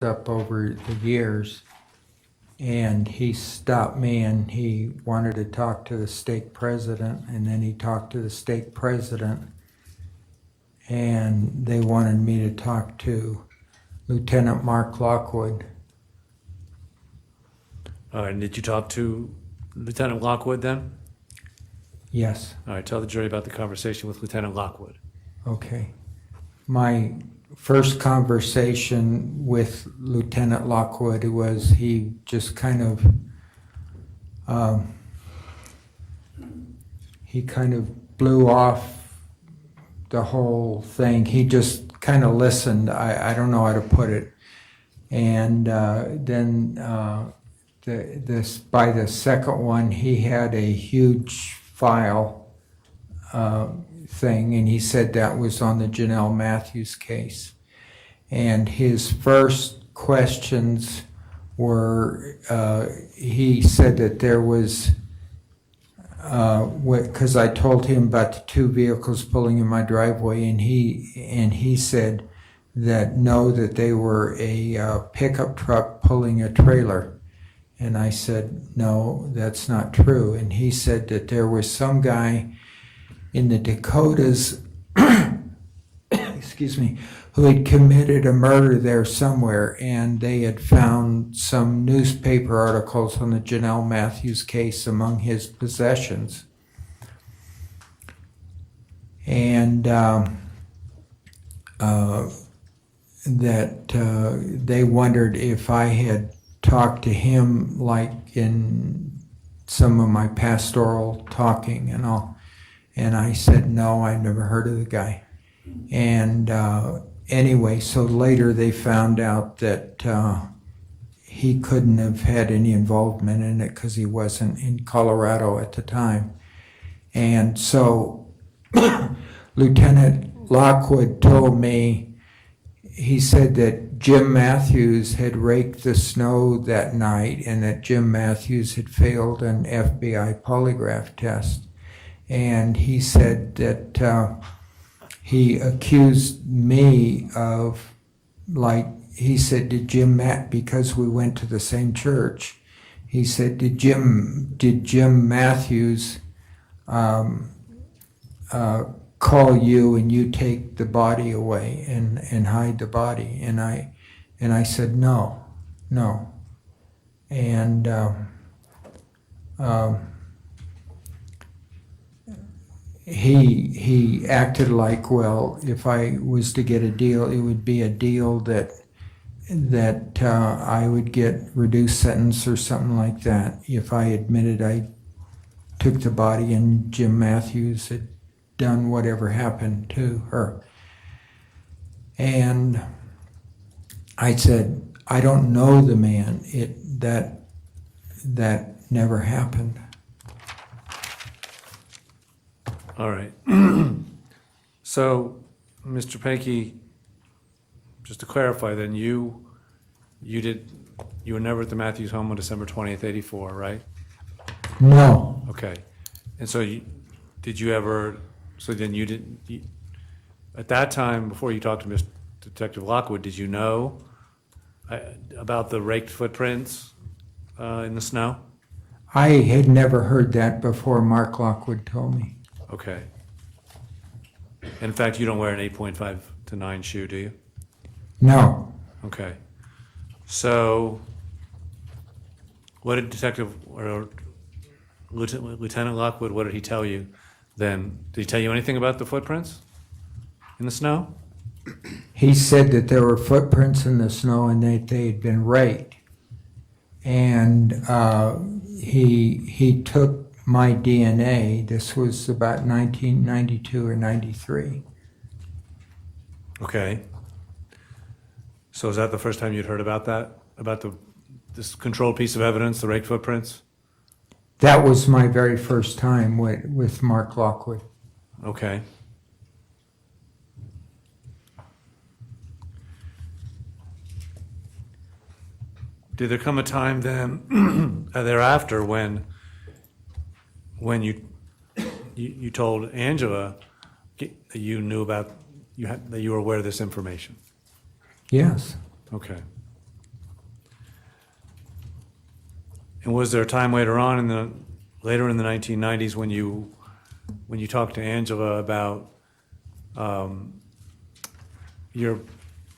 up over the years, and he stopped me and he wanted to talk to the stake president, and then he talked to the stake president, and they wanted me to talk to Lieutenant Mark Lockwood. All right, and did you talk to Lieutenant Lockwood then? Yes. All right, tell the jury about the conversation with Lieutenant Lockwood. Okay. My first conversation with Lieutenant Lockwood was he just kind of blew off the whole thing. He just kind of listened. I don't know how to put it. And then by the second one, he had a huge file thing, and he said that was on the Jonelle Matthews case. And his first questions were, he said that there was, because I told him about the two vehicles pulling in my driveway, and he said that no, that they were a pickup truck pulling a trailer. And I said, no, that's not true. And he said that there was some guy in the Dakotas, excuse me, who had committed a murder there somewhere, and they had found some newspaper articles on the Jonelle Matthews case among his possessions. And they wondered if I had talked to him like in some of my pastoral talking and all. And I said, no, I never heard of the guy. And anyway, so later they found out that he couldn't have had any involvement in it because he wasn't in Colorado at the time. And so Lieutenant Lockwood told me, he said that Jim Matthews had raked the snow that night and that Jim Matthews had failed an FBI polygraph test. And he said that he accused me of, like, he said, because we went to the same church, he said, did Jim Matthews call you and you take the body away and hide the body? And I said, no. And he acted like, well, if I was to get a deal, it would be a deal that I would get reduced sentence or something like that if I admitted I took the body and Jim Matthews had done whatever happened to her. And I said, I don't know the man. That never happened. All right. So, Mr. Pankey, just to clarify then, you were never at the Matthews home on December 20th, 84, right? No. Okay. And so at that time, before you talked to Mr. Detective Lockwood, did you know about the raked footprints in the snow? I had never heard that before Mark Lockwood told me. Okay. In fact, you don't wear an 8.5 to 9 shoe, do you? No. Okay. So, what did Lieutenant Lockwood, what did he tell you then? Did he tell you anything about the footprints in the snow? He said that there were footprints in the snow and that they had been raked. And he took my DNA. This was about 1992 or 93. Okay. So is that the first time you'd heard about that? About this controlled piece of evidence, the raked footprints? That was my very first time with Mark Lockwood. Okay. Did there come a time then thereafter when you told Angela that you knew about that you were aware of this information? Yes. Okay. And was there a time later on later in the 1990s when you talked to Angela about your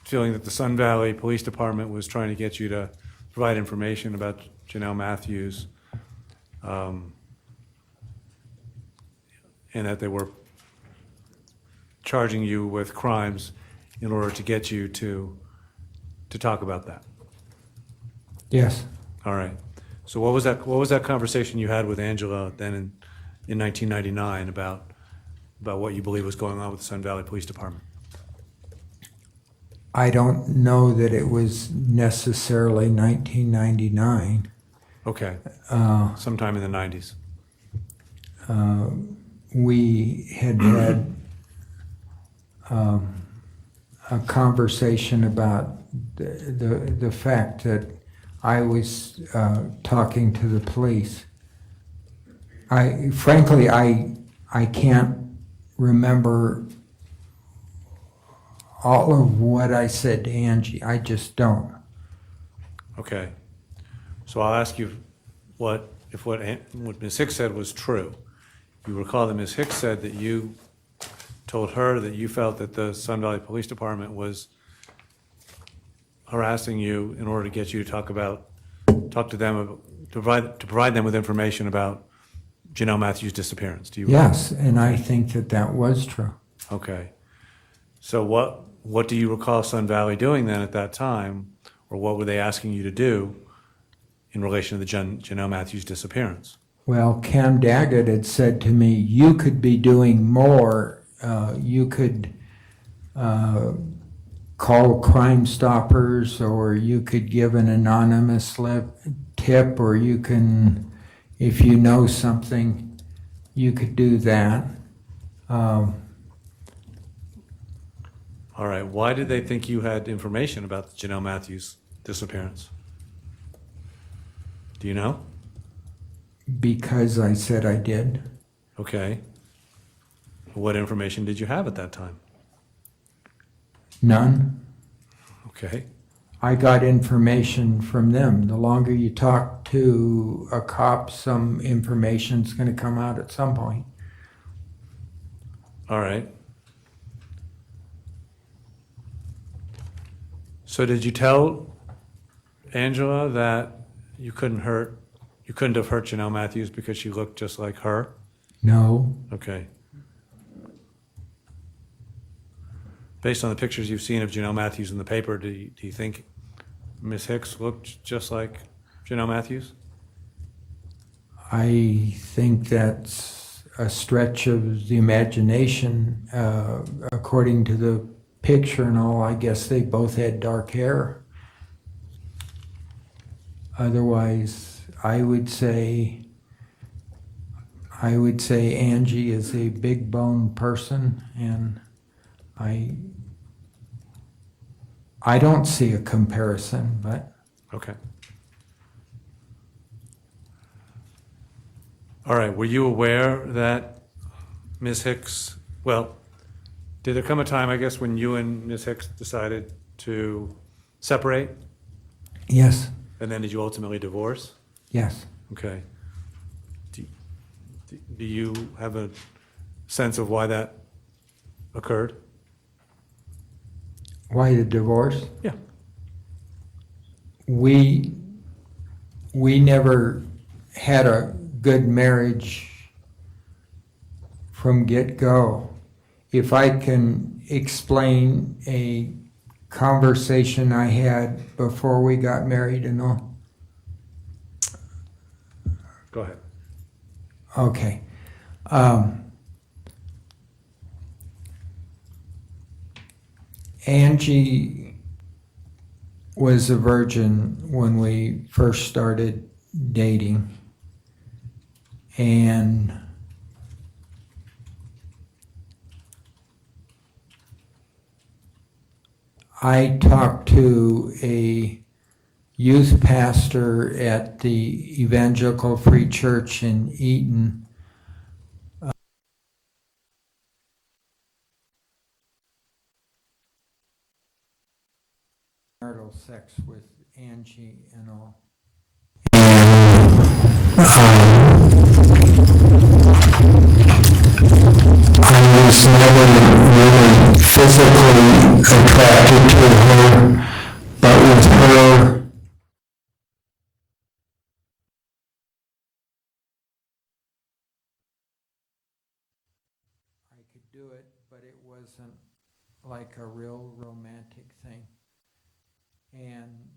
feeling that the Sun Valley Police Department was trying to get you to provide information about Jonelle Matthews, and that they were charging you with crimes in order to get you to talk about that? Yes. All right. So what was that conversation you had with Angela then in 1999 about what you believe was going on with the Sun Valley Police Department? I don't know that it was necessarily 1999. Okay. Sometime in the 90s. We had a conversation about the fact that I was talking to the police. Frankly, I can't remember all of what I said to Angie. I just don't. Okay. So I'll ask you if what Ms. Hicks said was true. You recall that Ms. Hicks said that you told her that you felt that the Sun Valley Police Department was harassing you in order to get you to talk to them, to provide them with information about Jonelle Matthews' disappearance. Do you? Yes, and I think that was true. Okay. So what do you recall Sun Valley doing then at that time, or what were they asking you to do in relation to the Jonelle Matthews disappearance? Well, Cam Daggett had said to me, you could be doing more. You could call Crime Stoppers, or you could give an anonymous tip, or you can, if you know something, you could do that. All right. Why did they think you had information about the Jonelle Matthews disappearance? Do you know? Because I said I did. Okay. What information did you have at that time? None. Okay. I got information from them. The longer you talk to a cop, some information's going to come out at some point. All right. So did you tell Angela that you couldn't have hurt Jonelle Matthews because she looked just like her? No. Okay. Based on the pictures you've seen of Jonelle Matthews in the paper, do you think Ms. Hicks looked just like Jonelle Matthews? I think that's a stretch of the imagination. According to the picture and all, I guess they both had dark hair. Otherwise, I would say Angie is a big bone person, and I don't see a comparison, but Okay. All right. Were you aware that Ms. Hicks, well, did there come a time, I guess, when you and Ms. Hicks decided to separate? yes, And then did you ultimately divorce? yes. Okay. Do you have a sense of why that occurred? Why the divorce? Yeah. We never had a good marriage from get-go. If I can explain a conversation I had before we got married and all. Go ahead. Okay. Angie was a virgin when we first started dating, and I talked to a youth pastor at the Evangelical Free Church in Eaton. Marital sex with Angie and all. And I was never really physically attracted to her, but with her, I could do it, but it wasn't like a real romantic thing. And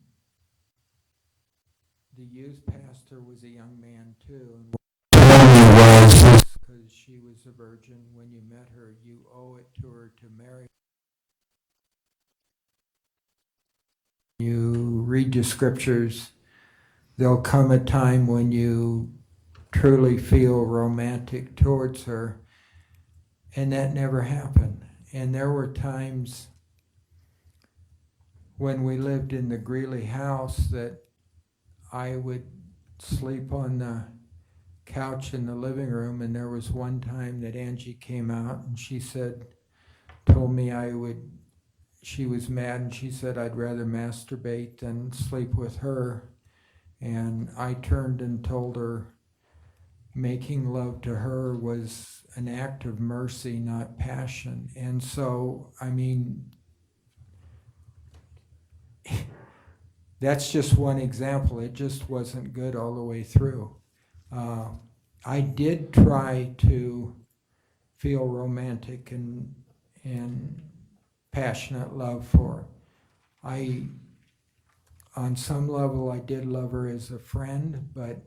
the youth pastor was a young man too, and was because she was a virgin. When you met her, you owe it to her to marry. You read the scriptures, there'll come a time when you truly feel romantic towards her, and that never happened. And there were times when we lived in the Greeley house that I would sleep on the couch in the living room, and there was one time that Angie came out and she told me she was mad, and she said I'd rather masturbate than sleep with her. And I turned and told her making love to her was an act of mercy, not passion. And so, I mean, that's just one example. It just wasn't good all the way through. I did try to feel romantic and passionate love for her. On some level, I did love her as a friend, but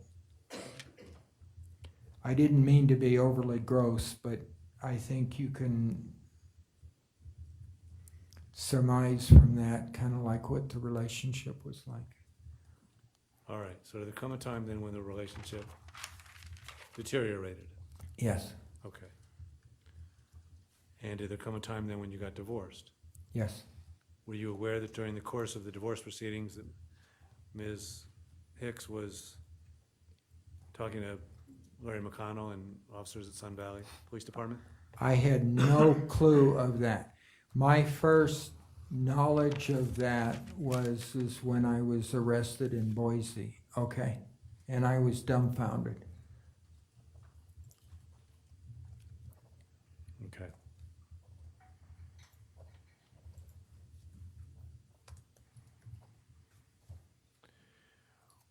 I didn't mean to be overly gross, but I think you can surmise from that kind of like what the relationship was like. All right, so did there come a time then when the relationship deteriorated? Yes. Okay. And did there come a time then when you got divorced? Yes. Were you aware that during the course of the divorce proceedings that Ms. Hicks was talking to Larry McConnell and officers at Sun Valley Police Department? I had no clue of that. My first knowledge of that is when I was arrested in Boise, okay? And I was dumbfounded. Okay.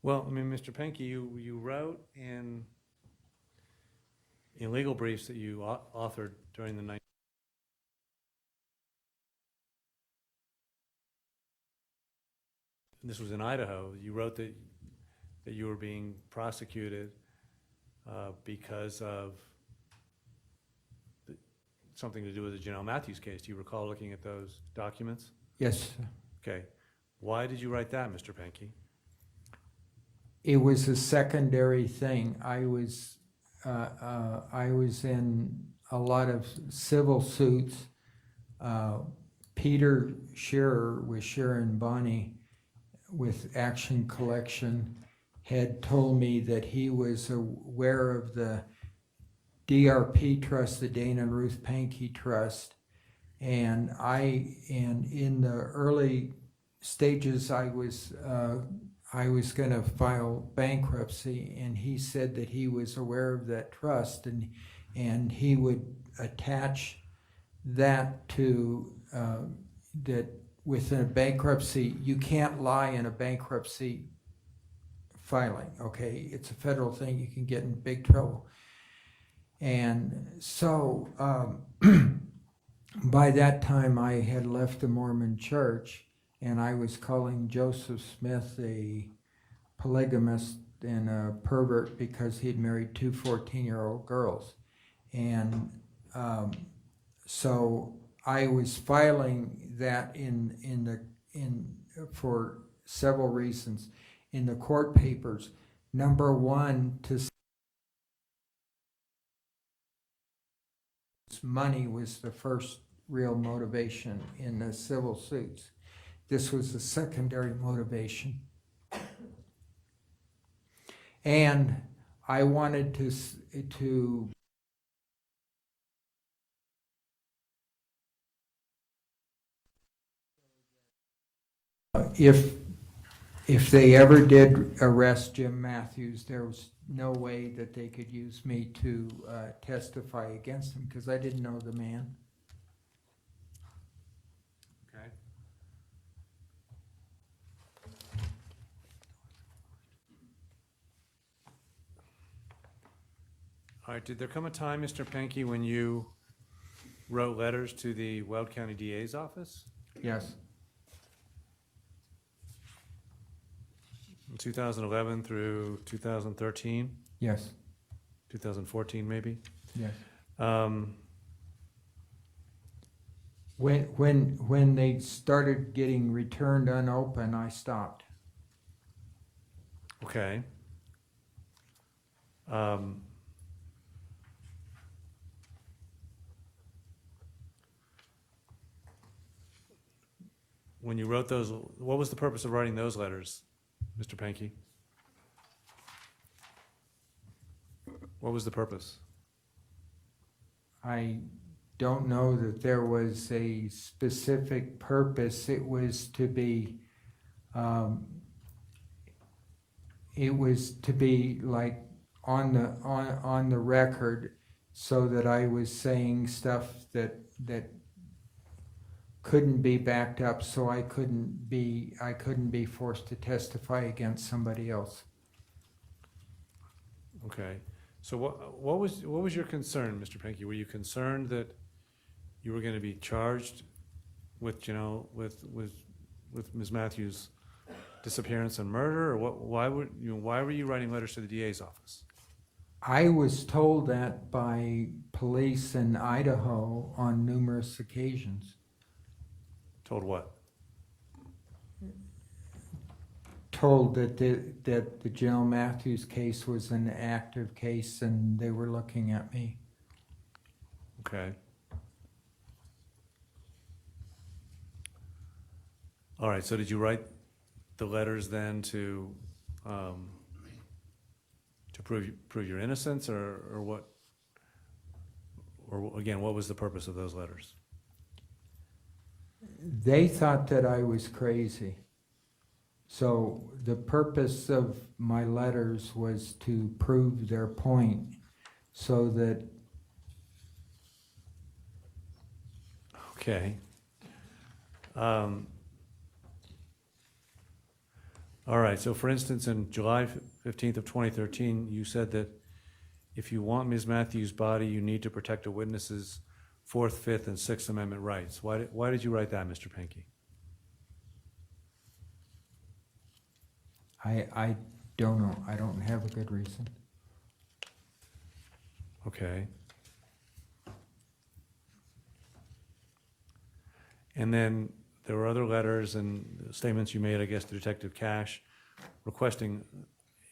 Well, I mean, Mr. Pankey, you wrote in legal briefs that you authored during the this was in Idaho. You wrote that you were being prosecuted because of something to do with the Jonelle Matthews case. Do you recall looking at those documents? Yes. Okay. Why did you write that, Mr. Pankey? It was a secondary thing. I was in a lot of civil suits. Peter Shearer with Shearer and Bonney with Action Collection had told me that he was aware of the DRP Trust, the Dana and Ruth Pankey Trust, and in the early stages I was going to file bankruptcy, and he said that he was aware of that trust, and he would attach that to that within a bankruptcy. You can't lie in a bankruptcy filing, okay? It's a federal thing. You can get in big trouble. And so by that time I had left the Mormon church, and I was calling Joseph Smith a polygamist and a pervert because he'd married two 14-year-old girls. And so I was filing that for several reasons in the court papers. Number one, money was the first real motivation in the civil suits. This was a secondary motivation. And I wanted to if If they ever did arrest Jim Matthews, there was no way that they could use me to testify against him because I didn't know the man. Okay. All right, did there come a time, Mr. Pankey, when you wrote letters to the Weld County DA's office Yes, in 2011 through 2013, yes, 2014 maybe? yes. Um, When they started getting returned unopened, I stopped. Okay. Um, When you wrote those, what was the purpose of writing those letters, Mr. Pankey? What was the purpose? I don't know that there was a specific purpose. It was to be, like on the record, so that I was saying stuff that couldn't be backed up, so I couldn't be forced to testify against somebody else. Okay. So what was your concern, Mr. Pankey? Were you concerned that you were going to be charged with, with Ms. Matthews' disappearance and murder, or why were you writing letters to the DA's office? I was told that by police in Idaho on numerous occasions. Told what? Told that the Jonelle Matthews case was an active case and they were looking at me. Okay. All right, so did you write the letters then to prove your innocence, or what? Or again, what was the purpose of those letters? They thought that I was crazy. So the purpose of my letters was to prove their point so that. Okay. All right, so for instance, in July 15th of 2013, you said that if you want Ms. Matthews' body, you need to protect a witness's Fourth, Fifth, and Sixth Amendment rights. Why did you write that, Mr. Pankey? I don't know. I don't have a good reason. Okay. And then there were other letters and statements you made, I guess, to Detective Cash, requesting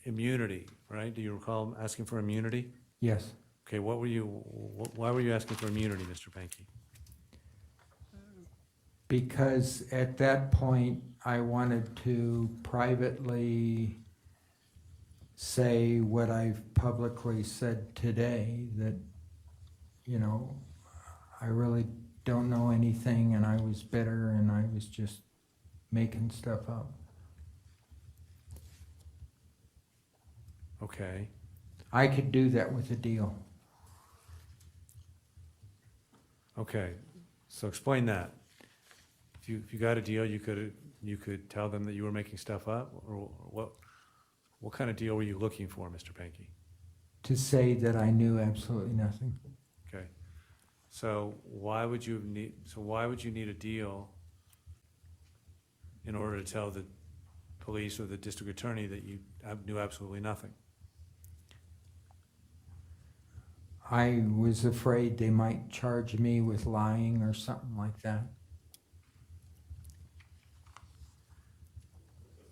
immunity, right? Do you recall asking for immunity? Yes. Okay, why were you asking for immunity, Mr. Pankey? Because at that point, I wanted to privately say what I've publicly said today, that, I really don't know anything and I was bitter and I was just making stuff up. Okay. I could do that with a deal. Okay, so explain that. If you got a deal, you could tell them that you were making stuff up, or what kind of deal were you looking for, Mr. Pankey? To say that I knew absolutely nothing. Okay, so why would you need a deal in order to tell the police or the district attorney that you knew absolutely nothing? I was afraid they might charge me with lying or something like that.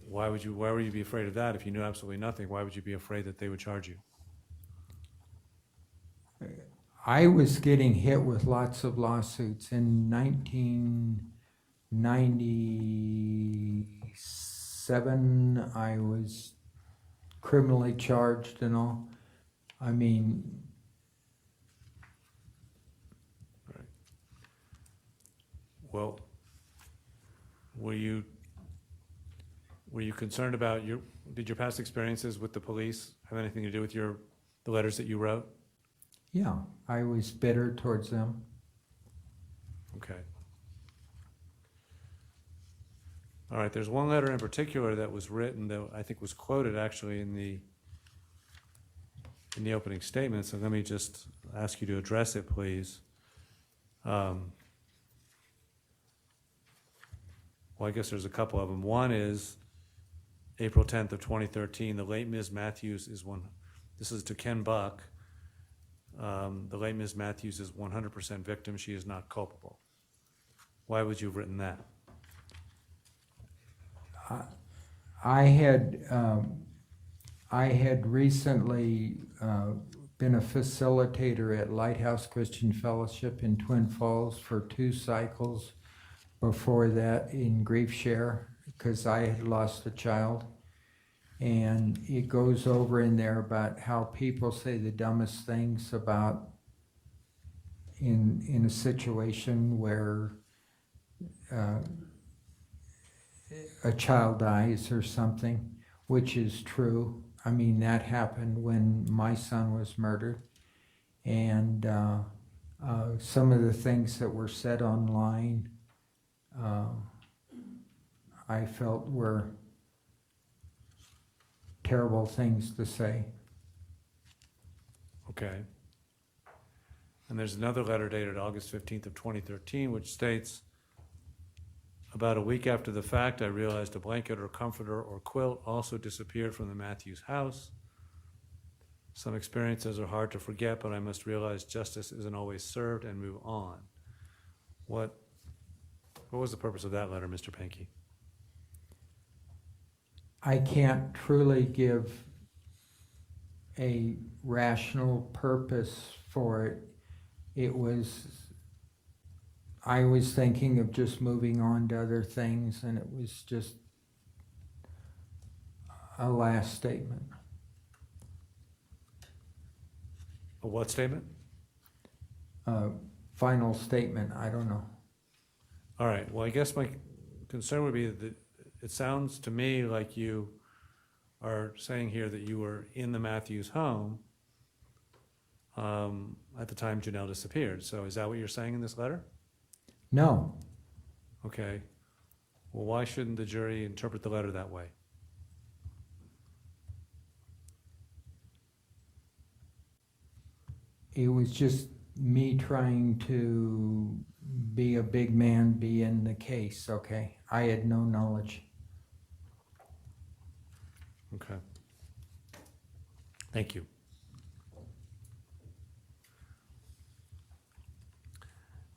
Why would you be afraid of that if you knew absolutely nothing? Why would you be afraid that they would charge you? I was getting hit with lots of lawsuits. In 1997, I was criminally charged and all. I mean, Right. Well, were you were you concerned about did your past experiences with the police have anything to do with the letters that you wrote? Yeah, I was bitter towards them. Okay. All right, there's one letter in particular that was written that I think was quoted actually in the opening statement, so let me just ask you to address it, please. Well, I guess there's a couple of them. One is April 10th of 2013, the late Ms. Matthews this is to Ken Buck. The late Ms. Matthews is 100% victim. She is not culpable. Why would you have written that? I had recently been a facilitator at Lighthouse Christian Fellowship in Twin Falls for 2 cycles before that in Grief Share, because I had lost a child. And it goes over in there about how people say the dumbest things about in a situation where a child dies or something, which is true. I mean, that happened when my son was murdered. And some of the things that were said online, I felt were terrible things to say. Okay. And there's another letter dated August 15th of 2013, which states, about a week after the fact, I realized a blanket or comforter or quilt also disappeared from the Matthews house. Some experiences are hard to forget, but I must realize justice isn't always served and move on. What was the purpose of that letter, Mr. Pankey? I can't truly give a rational purpose for it. I was thinking of just moving on to other things, and it was just a last statement. A what statement? Final statement, I don't know. All right, well, I guess my concern would be that it sounds to me like you are saying here that you were in the Matthews home at the time Janelle disappeared. So is that what you're saying in this letter? No, Okay. Well, why shouldn't the jury interpret the letter that way? it was just me trying to be a big man, be in the case, okay? I had no knowledge. Okay. Thank you.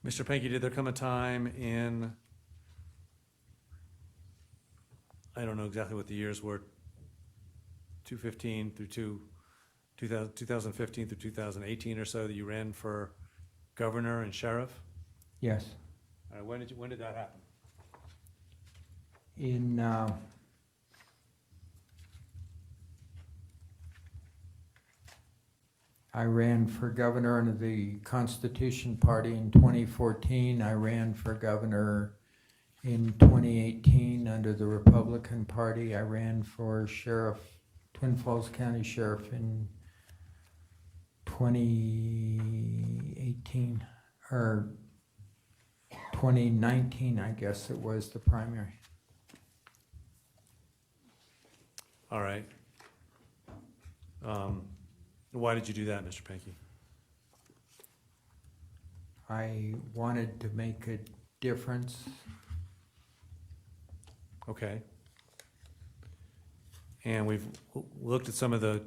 Mr. Pankey, did there come a time I don't know exactly what the years were, 2015 through 2015 through 2018 or so, that you ran for governor and sheriff? Yes. When did that happen? I ran for governor under the Constitution Party in 2014. I ran for governor in 2018 under the Republican Party. I ran for sheriff, Twin Falls County Sheriff in 2018, or 2019, I guess it was the primary. All right. Why did you do that, Mr. Pankey? I wanted to make a difference. Okay. And we've looked at some of the,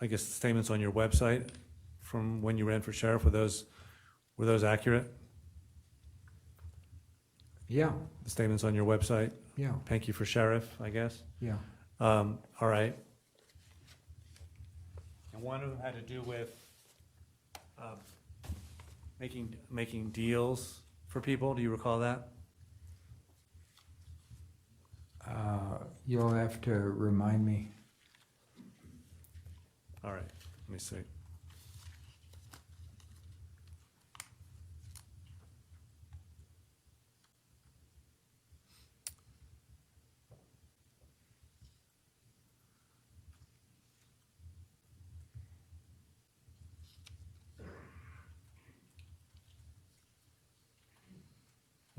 I guess, statements on your website from when you ran for sheriff. Were those accurate? Yeah, The statements on your website? yeah, Pankey for sheriff, I guess? yeah. All right. And one of them had to do with making deals for people. Do you recall that? You'll have to remind me. All right, let me see.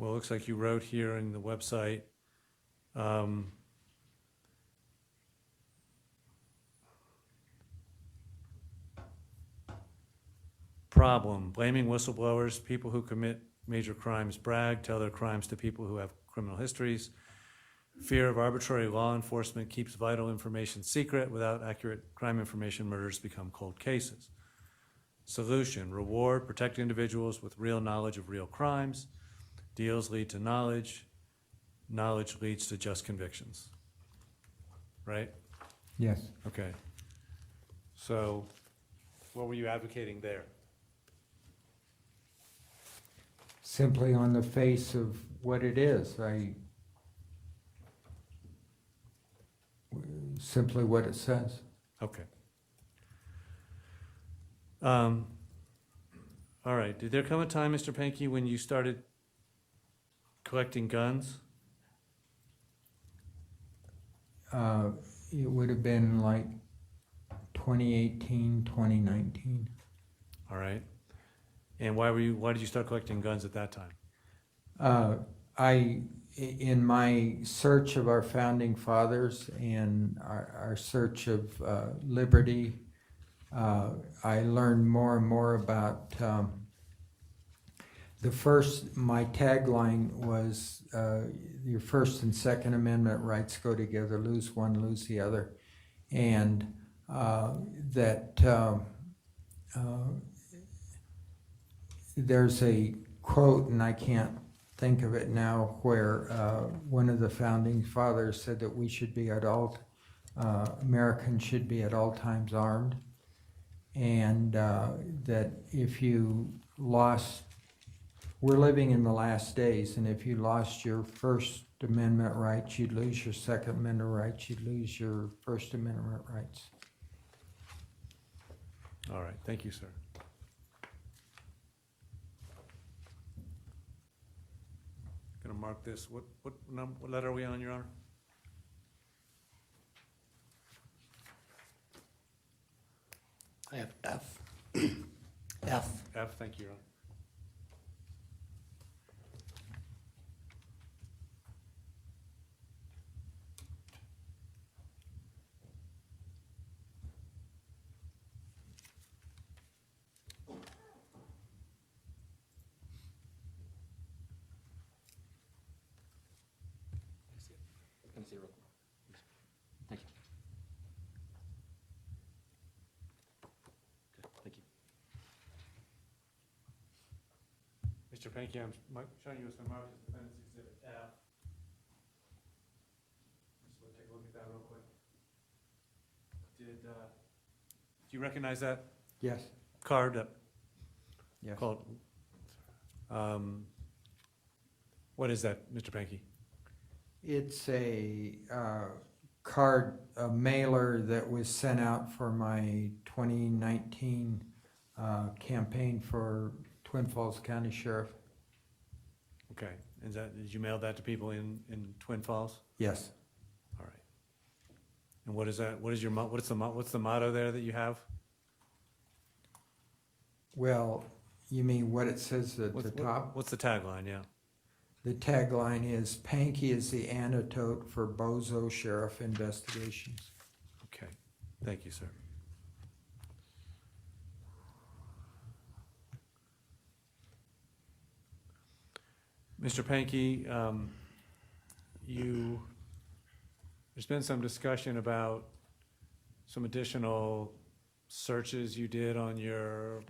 Well, it looks like you wrote here in the website, problem, blaming whistleblowers, people who commit major crimes brag, tell their crimes to people who have criminal histories. Fear of arbitrary law enforcement keeps vital information secret. Without accurate crime information, murders become cold cases. Solution, reward, protect individuals with real knowledge of real crimes. Deals lead to knowledge. Knowledge leads to just convictions. Right? Yes. Okay. So, what were you advocating there? Simply on the face of what it is. Simply what it says. Okay. All right. Did there come a time, Mr. Pankey, when you started collecting guns? It would have been like 2018, 2019. All right. And why did you start collecting guns at that time? In my search of our founding fathers and our search of liberty, I learned more and more about my tagline was your First and Second Amendment rights go together, lose one, lose the other. And there's a quote, and I can't think of it now, where one of the founding fathers said that we should be Americans should be at all times armed, and that if you lost, we're living in the last days, and if you lost your First Amendment rights, you'd lose your Second Amendment rights, you'd lose your First Amendment rights. All right. Thank you, sir. Going to mark this. What letter are we on, Your Honor? I have F. F. F. Thank you, Your Honor. Can I see real quick? Thank you. Good, thank you. Mr. Pankey, I'm showing you some marked as Defendant's Exhibit F. Just want to take a look at that real quick. Do you recognize that Yes. card up Yes. called, what is that, Mr. Pankey? It's a card, a mailer that was sent out for my 2019 campaign for Twin Falls County Sheriff. Okay. Did you mail that to people in Twin Falls? Yes. All right. And what is that? What's the motto there that you have? Well, you mean what it says at the top? What's the tagline? Yeah. The tagline is, Pankey is the antidote for bozo sheriff investigations. Okay. Thank you, sir. Mr. Pankey, there's been some discussion about some additional searches you did on your,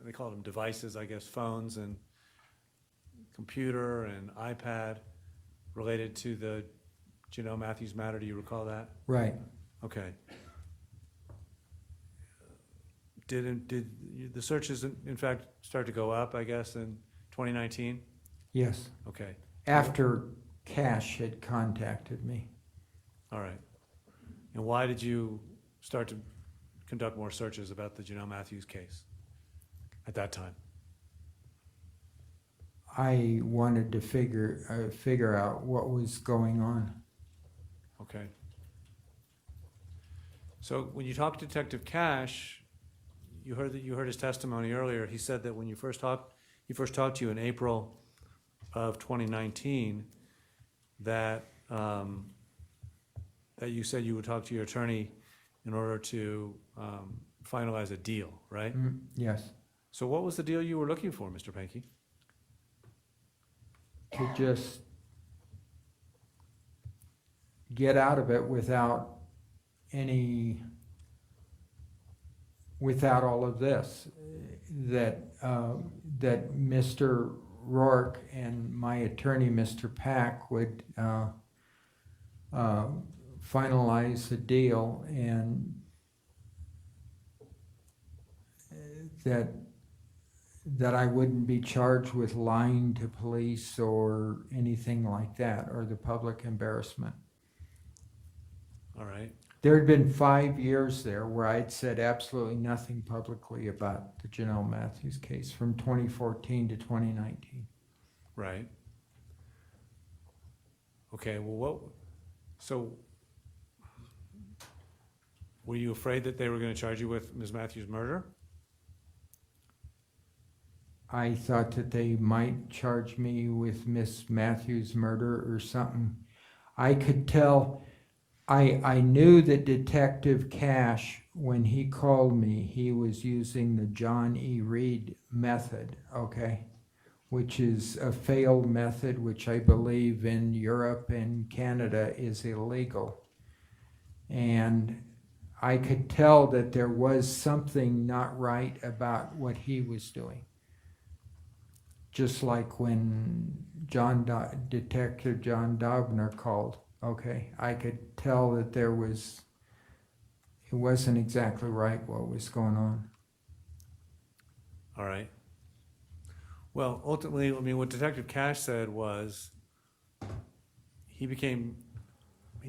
they call them devices, I guess, phones and computer and iPad related to the Jonelle Matthews matter. Do you recall that? Right. Okay. Did the searches in fact start to go up, I guess, in 2019? Yes. Okay. After Cash had contacted me. All right. And why did you start to conduct more searches about the Jonelle Matthews case at that time? I wanted to figure out what was going on. Okay. So when you talked to Detective Cash, you heard his testimony earlier. He said that when he first talked to you in April of 2019 that, that you said you would talk to your attorney in order to finalize a deal, right? Yes, So what was the deal you were looking for, Mr. Pankey? to just get out of it without all of this, that Mr. Rourke and my attorney, Mr. Pack, would finalize the deal, and that I wouldn't be charged with lying to police or anything like that, or the public embarrassment. All right, There had been 5 years there where I'd said absolutely nothing publicly about the Jonelle Matthews case, from 2014 to 2019. right. Okay, well, so were you afraid that they were going to charge you with Ms. Matthews' murder? I thought that they might charge me with Miss Matthews' murder or something. I could tell, I knew that Detective Cash, when he called me, he was using the John E. Reed method, okay? Which is a failed method, which I believe in Europe and Canada is illegal. And I could tell that there was something not right about what he was doing. Just like when Detective John Dobner called, okay, I could tell that it wasn't exactly right what was going on. All right. Well, ultimately, I mean, what Detective Cash said was he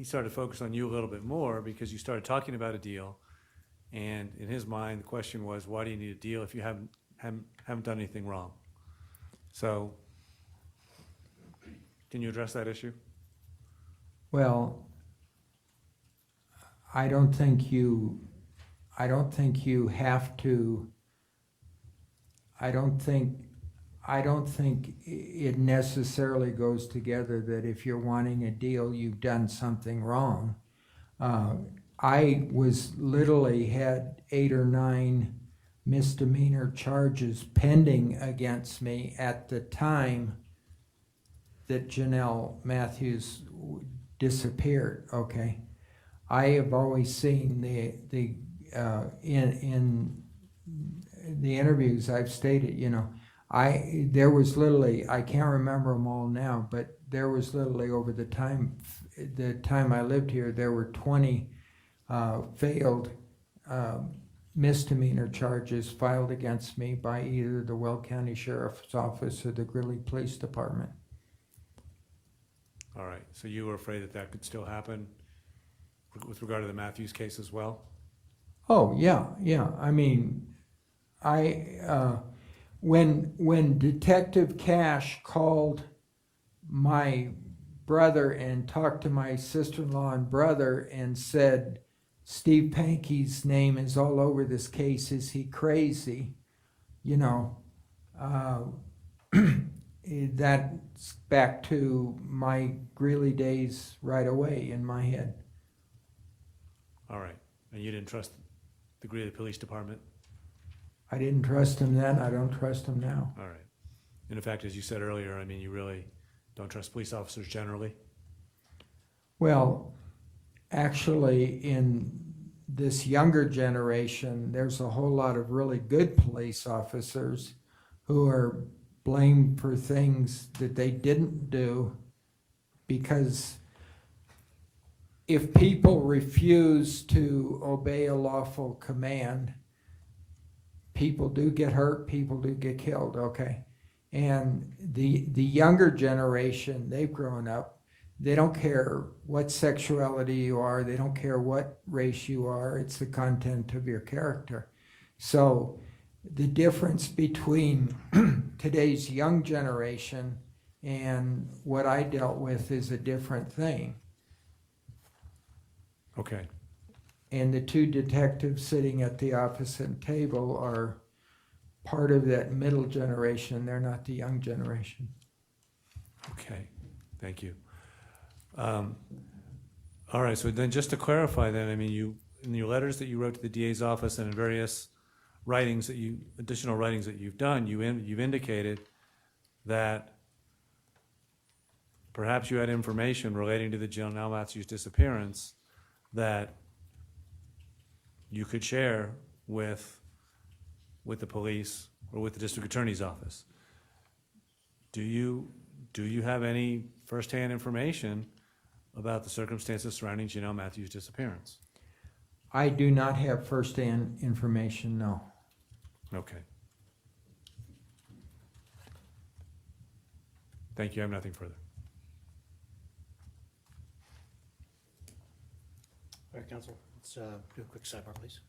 started to focus on you a little bit more because you started talking about a deal, and in his mind, the question was, why do you need a deal if you haven't done anything wrong? So, can you address that issue? Well, I don't think you have to. I don't think it necessarily goes together that if you're wanting a deal, you've done something wrong. I was literally had 8 or 9 misdemeanor charges pending against me at the time that Jonelle Matthews disappeared, okay? I have always seen in the interviews I've stated, there was literally, I can't remember them all now, but there was literally over the time I lived here, there were 20 failed misdemeanor charges filed against me by either the Weld County Sheriff's Office or the Greeley Police Department. All right, so you were afraid that that could still happen with regard to the Matthews case as well? Oh, yeah. I mean, when Detective Cash called my brother and talked to my sister-in-law and brother and said, Steve Pankey's name is all over this case, is he crazy? That's back to my Greeley days right away in my head. All right, and you didn't trust the Greeley Police Department? I didn't trust him then, I don't trust him now. All right. And in fact, as you said earlier, I mean, you really don't trust police officers generally? Well, actually, in this younger generation, there's a whole lot of really good police officers who are blamed for things that they didn't do, because if people refuse to obey a lawful command, people do get hurt, people do get killed, okay? And the younger generation, they've grown up, they don't care what sexuality you are, they don't care what race you are, it's the content of your character. So the difference between today's young generation and what I dealt with is a different thing. Okay. And the 2 detectives sitting at the opposite table are part of that middle generation. They're not the young generation. Okay, thank you. All right, so then just to clarify then, I mean, you, in your letters that you wrote to the DA's office and in various writings that you, additional writings that you've done, you've indicated that perhaps you had information relating to the Jonelle Matthews disappearance that you could share with the police or with the district attorney's office. Do you have any firsthand information about the circumstances surrounding Jonelle Matthews' disappearance? I do not have firsthand information, no. Okay. Thank you, I have nothing further. All right, counsel, let's do a quick sidebar, please.